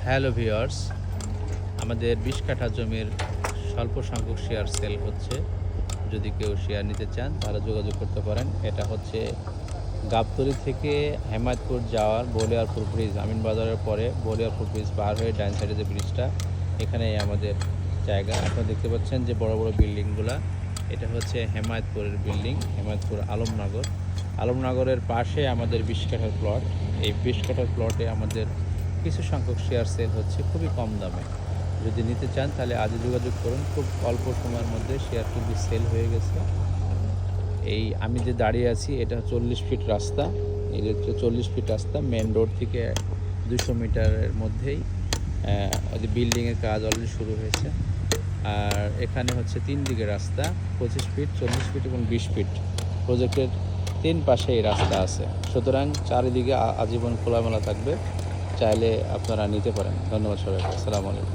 Hello viewers, আমাদের ২০ কাঠা জমির স্বল্প সংখ্যক শেয়ার সেল হচ্ছে। যদি কেউ শেয়ার নিতে চান তাহলে যোগাযোগ করতে পারেন। এটা হচ্ছে গাবতলী থেকে হেমায়তপুর যাওয়ার বলিয়ারপুর ব্রিজ, আমিনবাজারের পরে বলিয়ারপুর ব্রিজ পার হয়ে ডান সাইডে যে ব্রিজটা, এখানেই আমাদের জায়গা। আপনারা দেখতে পাচ্ছেন যে বড় বড় বিল্ডিংগুলা, এটা হচ্ছে হেমায়তপুরের বিল্ডিং, হেমায়তপুর আলমনগর। আলমনগরের পাশে আমাদের ২০ কাঠার প্লট। এই ২০ কাঠার প্লটে আমাদের কিছু সংখ্যক শেয়ার সেল হচ্ছে খুবই কম দামে। যদি নিতে চান তাহলে আজই যোগাযোগ করুন। খুব অল্প সময়ের মধ্যে শেয়ার কিন্তু সেল হয়ে গেছে। এই আমি যে দাঁড়িয়ে আছি এটা 40 ফিট রাস্তা। এই হচ্ছে 40 ফিট রাস্তা, মেন রোড থেকে 200 মিটারের মধ্যেই বিল্ডিংয়ের কাজ অলরেডি শুরু হয়েছে। আর এখানে হচ্ছে 3 দিকে রাস্তা, 25 ফিট, 40 ফিট এবং 20 ফিট। প্রজেক্টের 3 পাশে এই রাস্তা আছে, সুতরাং চারিদিকে আজীবন খোলামেলা থাকবে। চাইলে আপনারা নিতে পারেন। ধন্যবাদ সবাইকে। আসসালামু আলাইকুম।